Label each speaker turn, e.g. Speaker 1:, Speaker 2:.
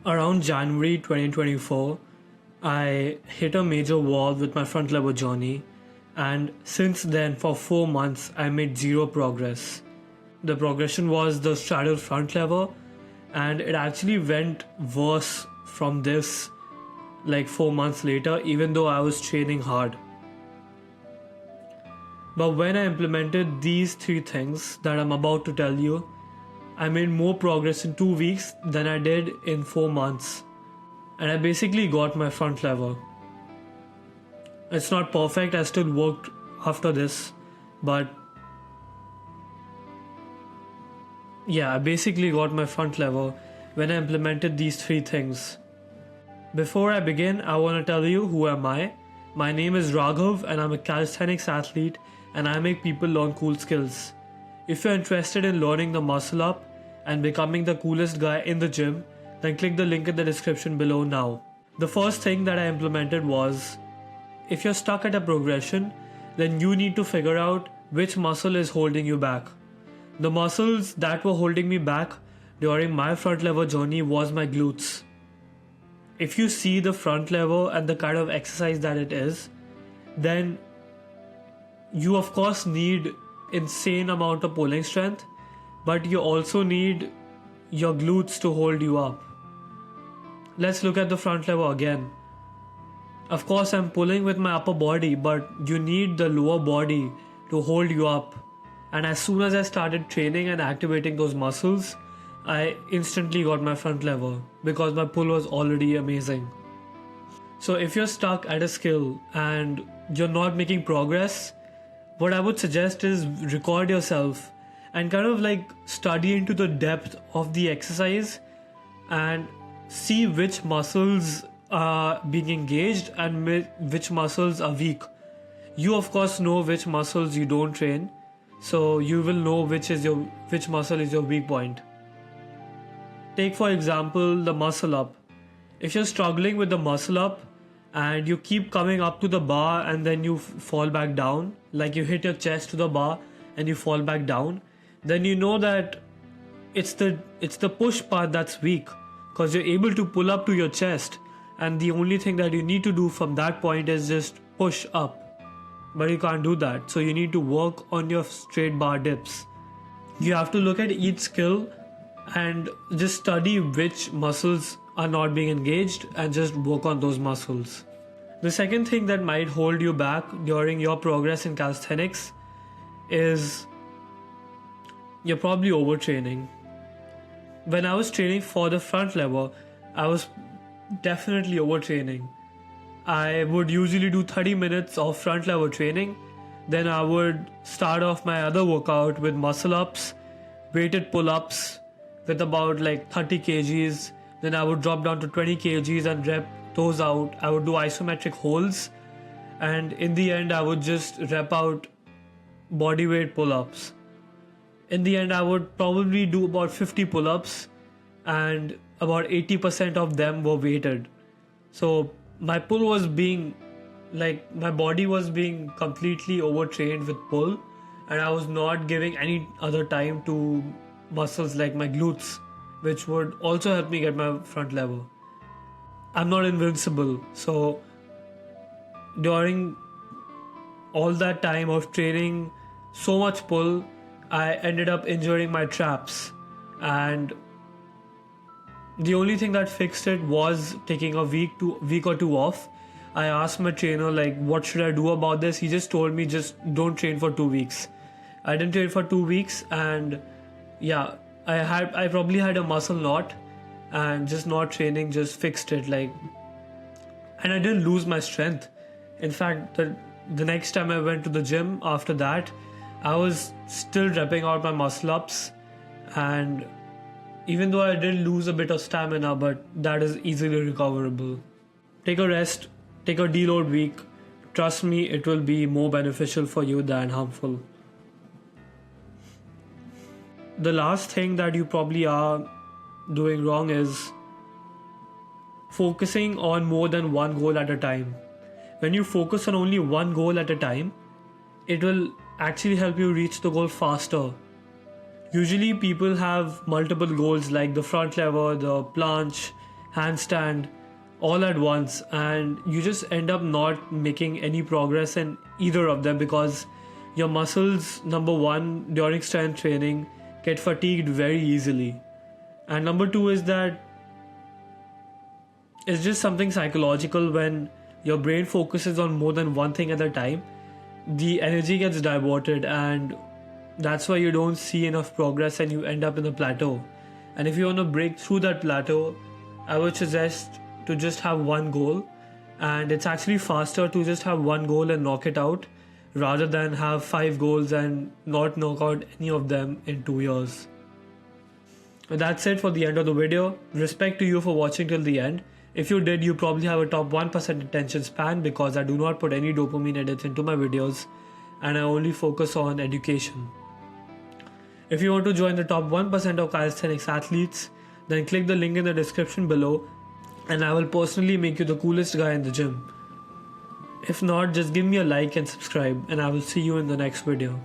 Speaker 1: Around January 2024, I hit a major wall with my front lever journey, and since then, for 4 months, I made zero progress. The progression was the straddle front lever, and it actually went worse from this like 4 months later, even though I was training hard. But when I implemented these 3 things that I'm about to tell you, I made more progress in 2 weeks than I did in 4 months. And I basically got my front lever. It's not perfect, I still worked after this, but yeah, I basically got my front lever when I implemented these 3 things. Before I begin, I want to tell you who am I. My name is Raghav and I'm a calisthenics athlete and I make people learn cool skills. If you're interested in learning the muscle up and becoming the coolest guy in the gym, then click the link in the description below now. The first thing that I implemented was, if you're stuck at a progression, then you need to figure out which muscle is holding you back. The muscles that were holding me back during my front lever journey was my glutes. If you see the front lever and the kind of exercise that it is, then you of course need insane amount of pulling strength, but you also need your glutes to hold you up. Let's look at the front lever again. Of course I'm pulling with my upper body, but you need the lower body to hold you up. And as soon as I started training and activating those muscles, I instantly got my front lever because my pull was already amazing. So if you're stuck at a skill and you're not making progress, what I would suggest is record yourself and kind of like study into the depth of the exercise and see which muscles are being engaged and which muscles are weak. You of course know which muscles you don't train, so you will know which muscle is your weak point. Take for example the muscle up. If you're struggling with the muscle up and you keep coming up to the bar and then you fall back down, like you hit your chest to the bar and you fall back down, then you know that it's the push part that's weak, because you're able to pull up to your chest and the only thing that you need to do from that point is just push up. But you can't do that, so you need to work on your straight bar dips. You have to look at each skill and just study which muscles are not being engaged and just work on those muscles. The second thing that might hold you back during your progress in calisthenics is you're probably overtraining. When I was training for the front lever, I was definitely overtraining. I would usually do 30 minutes of front lever training, then I would start off my other workout with muscle ups, weighted pull-ups with about like 30 kgs, then I would drop down to 20 kgs and rep those out. I would do isometric holds, and in the end I would just rep out bodyweight pull-ups. In the end I would probably do about 50 pull-ups and about 80% of them were weighted. So my pull was being like, my body was being completely overtrained with pull, and I was not giving any other time to muscles like my glutes, which would also help me get my front lever. I'm not invincible, so during all that time of training so much pull, I ended up injuring my traps, and the only thing that fixed it was taking a week or two off. I asked my trainer like, what should I do about this? He just told me just don't train for 2 weeks. I didn't train for 2 weeks, and yeah, I probably had a muscle knot, and just not training just fixed it, like, and I didn't lose my strength. In fact, the next time I went to the gym after that, I was still repping out my muscle ups, and even though I did lose a bit of stamina, but that is easily recoverable. Take a rest, take a deload week. Trust me, it will be more beneficial for you than harmful. The last thing that you probably are doing wrong is focusing on more than one goal at a time. When you focus on only one goal at a time, it will actually help you reach the goal faster. Usually people have multiple goals like the front lever, the planche, handstand all at once, and you just end up not making any progress in either of them because your muscles, number one, during strength training get fatigued very easily, and number two is that it's just something psychological. When your brain focuses on more than one thing at a time, the energy gets diverted, and that's why you don't see enough progress and you end up in a plateau. And if you want to break through that plateau, I would suggest to just have one goal, and it's actually faster to just have one goal and knock it out rather than have 5 goals and not knock out any of them in 2 years. That's it for the end of the video. Respect to you for watching till the end. If you did, you probably have a top 1% attention span because I do not put any dopamine edits into my videos and I only focus on education. If you want to join the top 1% of calisthenics athletes, then click the link in the description below and I will personally make you the coolest guy in the gym. If not, just give me a like and subscribe, and I will see you in the next video.